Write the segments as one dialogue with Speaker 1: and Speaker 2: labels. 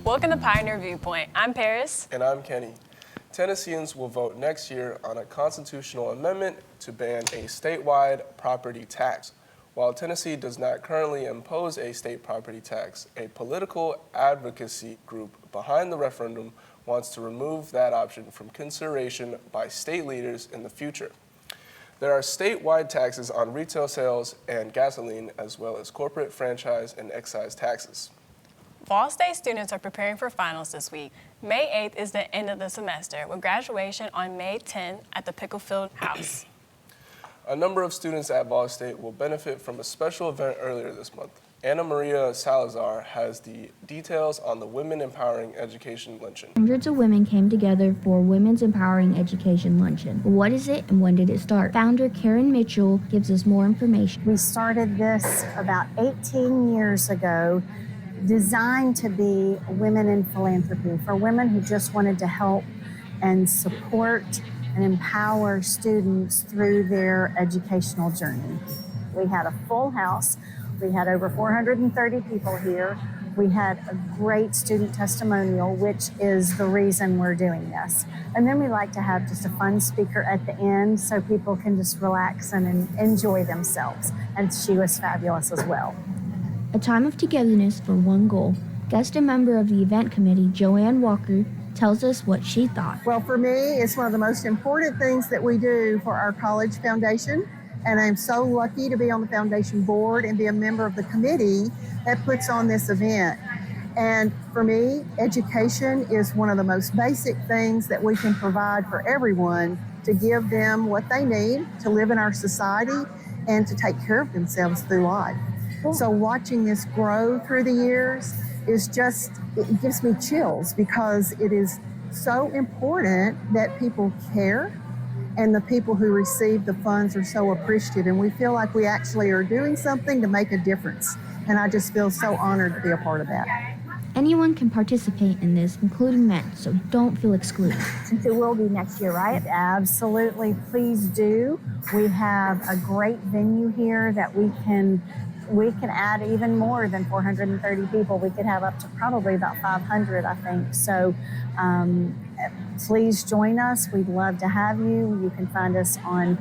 Speaker 1: Welcome to Pioneer Viewpoint. I'm Paris.
Speaker 2: And I'm Kenny. Tennesseans will vote next year on a constitutional amendment to ban a statewide property tax. While Tennessee does not currently impose a state property tax, a political advocacy group behind the referendum wants to remove that option from consideration by state leaders in the future. There are statewide taxes on retail sales and gasoline, as well as corporate franchise and excise taxes.
Speaker 1: Vol State students are preparing for finals this week. May 8th is the end of the semester, with graduation on May 10th at the Picklefield House.
Speaker 2: A number of students at Vol State will benefit from a special event earlier this month. Anna Maria Salazar has the details on the Women Empowering Education Luncheon.
Speaker 3: Hundreds of women came together for Women's Empowering Education Luncheon. What is it and when did it start? Founder Karen Mitchell gives us more information.
Speaker 4: We started this about 18 years ago, designed to be women in philanthropy, for women who just wanted to help and support and empower students through their educational journey. We had a full house. We had over 430 people here. We had a great student testimonial, which is the reason we're doing this. And then we like to have just a fun speaker at the end so people can just relax and enjoy themselves. And she was fabulous as well.
Speaker 3: A time of togetherness for one goal. Guest and member of the event committee, Joanne Walker, tells us what she thought.
Speaker 5: Well, for me, it's one of the most important things that we do for our college foundation. And I'm so lucky to be on the foundation board and be a member of the committee that puts on this event. And for me, education is one of the most basic things that we can provide for everyone to give them what they need to live in our society and to take care of themselves through life. So watching this grow through the years is just, it gives me chills because it is so important that people care and the people who receive the funds are so appreciative, and we feel like we actually are doing something to make a difference. And I just feel so honored to be a part of that.
Speaker 3: Anyone can participate in this, including men, so don't feel excluded.
Speaker 4: It will be next year, right? Absolutely, please do. We have a great venue here that we can add even more than 430 people. We could have up to probably about 500, I think. So please join us. We'd love to have you. You can find us on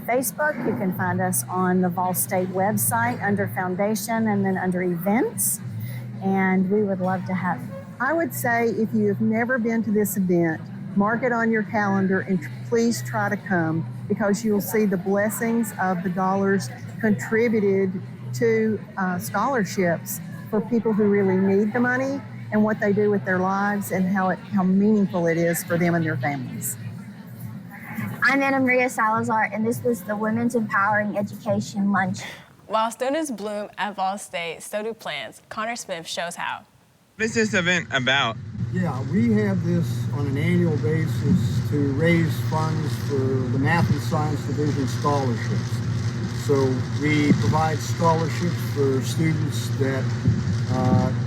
Speaker 4: Facebook. You can find us on the Vol State website under Foundation and then under Events. And we would love to have you.
Speaker 5: I would say if you have never been to this event, mark it on your calendar and please try to come because you'll see the blessings of the dollars contributed to scholarships for people who really need the money and what they do with their lives and how meaningful it is for them and their families.
Speaker 3: I'm Anna Maria Salazar, and this was the Women's Empowering Education Lunch.
Speaker 1: While students bloom at Vol State, so do plants. Connor Smith shows how.
Speaker 6: What is this event about?
Speaker 7: Yeah, we have this on an annual basis to raise funds for the Math and Science Division scholarships. So we provide scholarships for students that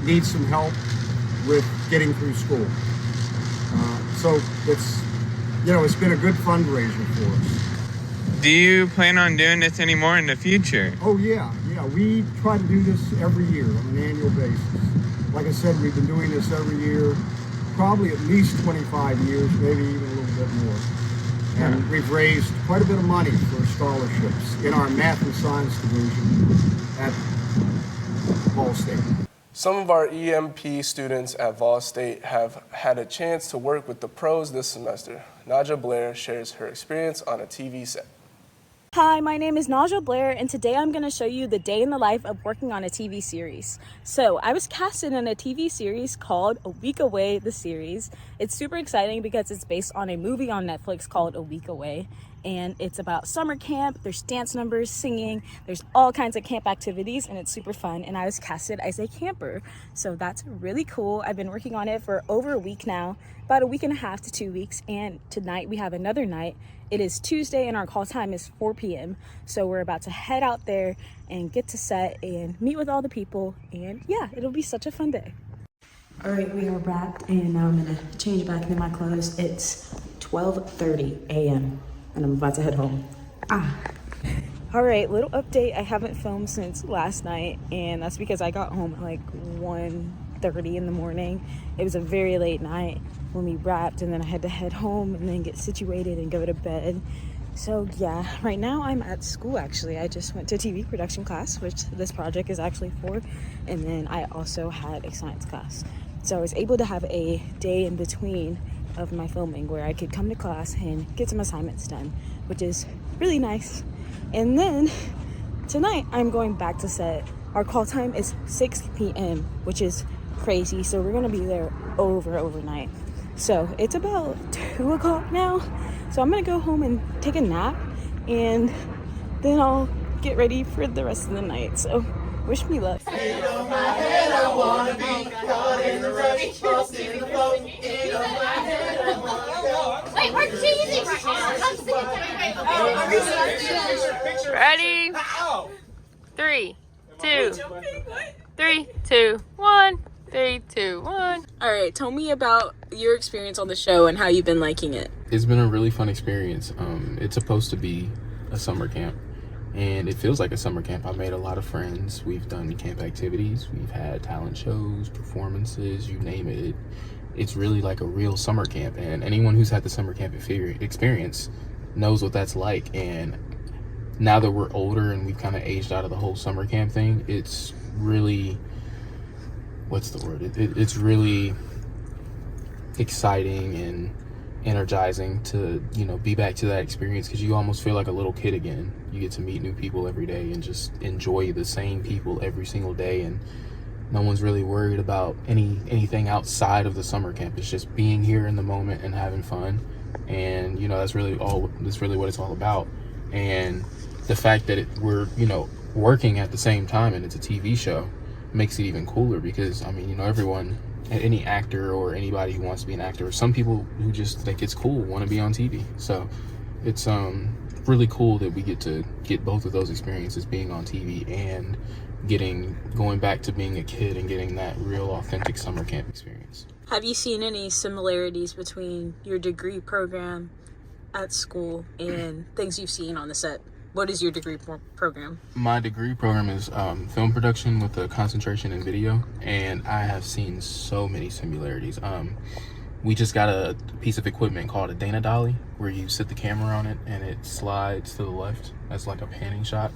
Speaker 7: need some help with getting through school. So it's been a good fundraiser for us.
Speaker 6: Do you plan on doing this anymore in the future?
Speaker 7: Oh yeah, we try to do this every year on an annual basis. Like I said, we've been doing this every year, probably at least 25 years, maybe even a little bit more. And we've raised quite a bit of money for scholarships in our Math and Science Division at Vol State.
Speaker 2: Some of our EMP students at Vol State have had a chance to work with the pros this semester. Naja Blair shares her experience on a TV set.
Speaker 8: Hi, my name is Naja Blair, and today I'm going to show you the day in the life of working on a TV series. So I was casted in a TV series called A Week Away, the series. It's super exciting because it's based on a movie on Netflix called A Week Away, and it's about summer camp. There's dance numbers, singing, there's all kinds of camp activities, and it's super fun, and I was casted as a camper. So that's really cool. I've been working on it for over a week now, about a week and a half to 2 weeks, and tonight we have another night. It is Tuesday and our call time is 4 p.m. So we're about to head out there and get to set and meet with all the people. And yeah, it'll be such a fun day.
Speaker 9: All right, we are wrapped and now I'm gonna change back into my clothes. It's 12:30 a.m. and I'm about to head home.
Speaker 8: All right, little update. I haven't filmed since last night, and that's because I got home at like 1 3:30 in the morning. It was a very late night when we wrapped, and then I had to head home and then get situated and go to bed. So yeah, right now I'm at school actually. I just went to TV production class, which this project is actually for, and then I also had a science class. So I was able to have a day in between of my filming where I could come to class and get some assignments done, which is really nice. And then tonight I'm going back to set. Our call time is 6 p.m., which is crazy. So we're gonna be there overnight. So it's about 2 o'clock now. So I'm gonna go home and take a nap, and then I'll get ready for the rest of the night. So wish me luck.
Speaker 10: Wait, we're cheesing right now. Ready? 3, 2, 3, 2, 1. 3, 2, 1.
Speaker 8: All right, tell me about your experience on the show and how you've been liking it.
Speaker 11: It's been a really fun experience. It's supposed to be a summer camp, and it feels like a summer camp. I've made a lot of friends. We've done camp activities. We've had talent shows, performances, you name it. It's really like a real summer camp, and anyone who's had the summer camp experience knows what that's like. And now that we're older and we've kind of aged out of the whole summer camp thing, it's really, what's the word? It's really exciting and energizing to, be back to that experience, because you almost feel like a little kid again. You get to meet new people every day and just enjoy the same people every single day, and no one's really worried about anything outside of the summer camp. It's just being here in the moment and having fun, and that's really what it's all about. And the fact that we're working at the same time and it's a TV show makes it even cooler, because everyone, any actor or anybody who wants to be an actor, or some people who just think it's cool want to be on TV. So it's really cool that we get to get both of those experiences, being on TV and going back to being a kid and getting that real authentic summer camp experience.
Speaker 8: Have you seen any similarities between your degree program at school and things you've seen on the set? What is your degree program?
Speaker 11: My degree program is film production with a concentration in video, and I have seen so many similarities. We just got a piece of equipment called a Dana Dolly, where you sit the camera on it and it slides to the left. That's like a panning shot.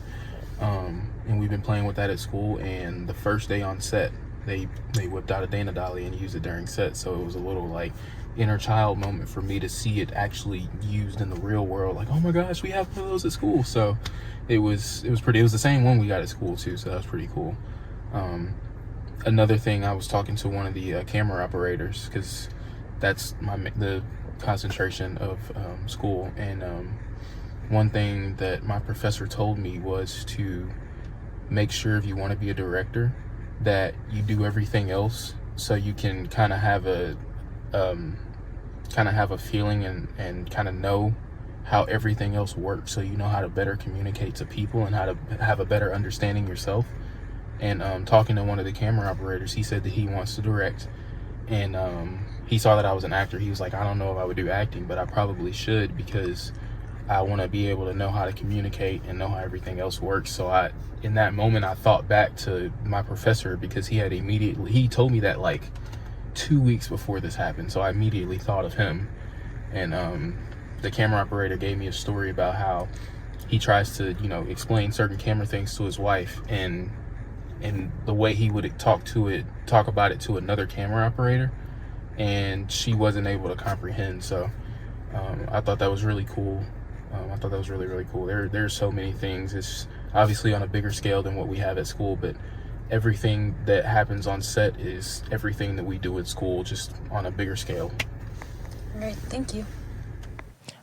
Speaker 11: And we've been playing with that at school, and the first day on set, they whipped out a Dana Dolly and used it during set. So it was a little like inner child moment for me to see it actually used in the real world. Like, oh my gosh, we have one of those at school. So it was the same one we got at school too. So that was pretty cool. Another thing, I was talking to one of the camera operators, because that's the concentration of school, and one thing that my professor told me was to make sure, if you want to be a director, that you do everything else so you can kind of have a feeling and kind of know how everything else works, so you know how to better communicate to people and how to have a better understanding yourself. And talking to one of the camera operators, he said that he wants to direct, and he saw that I was an actor. He was like, I don't know if I would do acting, but I probably should, because I want to be able to know how to communicate and know how everything else works. So in that moment, I thought back to my professor, because he told me that like 2 weeks before this happened. So I immediately thought of him. And the camera operator gave me a story about how he tries to, explain certain camera things to his wife, and the way he would talk about it to another camera operator, and she wasn't able to comprehend. So I thought that was really cool. I thought that was really, really cool. There's so many things. It's obviously on a bigger scale than what we have at school, but everything that happens on set is everything that we do at school, just on a bigger scale.
Speaker 8: All right, thank you.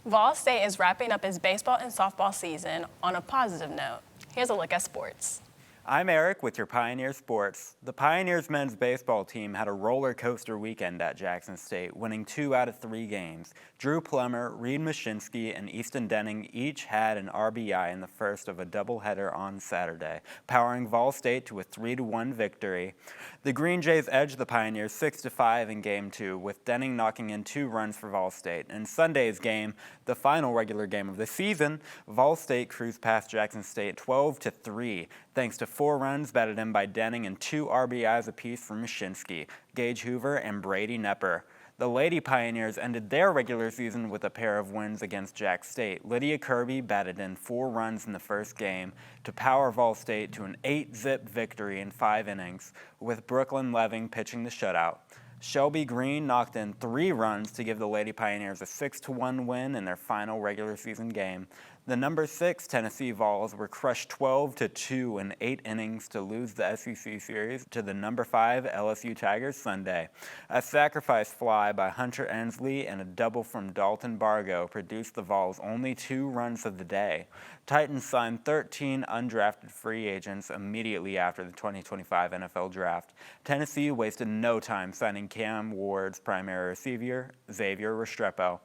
Speaker 1: Vol State is wrapping up its baseball and softball season on a positive note. Here's a look at sports.
Speaker 12: I'm Eric with your Pioneer Sports. The Pioneers men's baseball team had a roller coaster weekend at Jackson State, winning 2 out of 3 games. Drew Plummer, Reed Mashinsky, and Easton Denning each had an RBI in the first of a doubleheader on Saturday, powering Vol State to a 3-1 victory. The Green Jays edged the Pioneers 6-5 in Game 2, with Denning knocking in 2 runs for Vol State. In Sunday's game, the final regular game of the season, Vol State cruised past Jackson State 12-3, thanks to 4 runs batted in by Denning and 2 RBIs apiece for Mashinsky, Gage Hoover, and Brady Nepper. The Lady Pioneers ended their regular season with a pair of wins against Jack State. Lydia Kirby batted in 4 runs in the first game to power Vol State to an 8-zip victory in 5 innings, with Brooklyn Leving pitching the shutout. Shelby Green knocked in 3 runs to give the Lady Pioneers a 6-1 win in their final regular season game. The number 6 Tennessee Vols were crushed 12-2 in 8 innings to lose the SEC series to the number 5 LSU Tigers Sunday. A sacrifice fly by Hunter Ensley and a double from Dalton Bargo produced the Vols' only 2 runs of the day. Titans signed 13 undrafted free agents immediately after the 2025 NFL Draft. Tennessee wasted no time signing Cam Ward's primary receiver, Xavier Restrepo.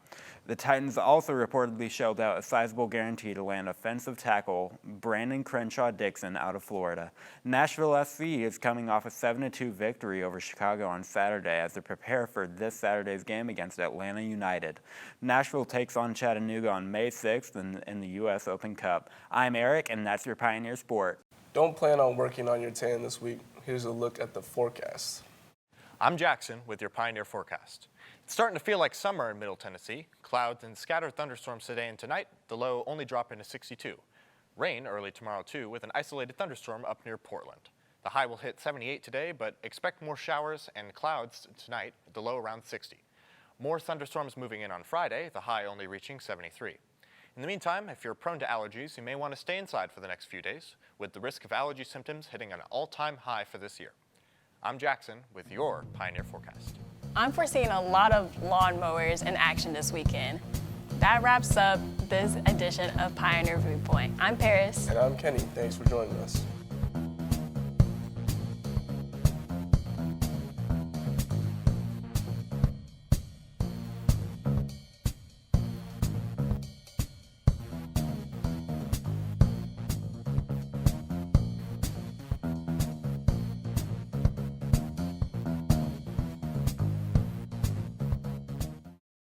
Speaker 12: The Titans also reportedly shelled out a sizable guarantee to land offensive tackle Brandon Crenshaw-Dixon out of Florida. Nashville SC is coming off a 7-2 victory over Chicago on Saturday as they prepare for this Saturday's game against Atlanta United. Nashville takes on Chattanooga on May 6th in the U.S. Open Cup. I'm Eric, and that's your Pioneer Sport.
Speaker 2: Don't plan on working on your tan this week. Here's a look at the forecast.
Speaker 13: I'm Jackson with your Pioneer Forecast. It's starting to feel like summer in Middle Tennessee. Clouds and scattered thunderstorms today and tonight, the low only dropping to 62. Rain early tomorrow too, with an isolated thunderstorm up near Portland. The high will hit 78 today, but expect more showers and clouds tonight, the low around 60. More thunderstorms moving in on Friday, the high only reaching 73. In the meantime, if you're prone to allergies, you may want to stay inside for the next few days, with the risk of allergy symptoms hitting an all-time high for this year. I'm Jackson with your Pioneer Forecast.
Speaker 1: I'm foreseeing a lot of lawnmowers in action this weekend. That wraps up this edition of Pioneer Viewpoint. I'm Paris.
Speaker 2: And I'm Kenny. Thanks for joining us.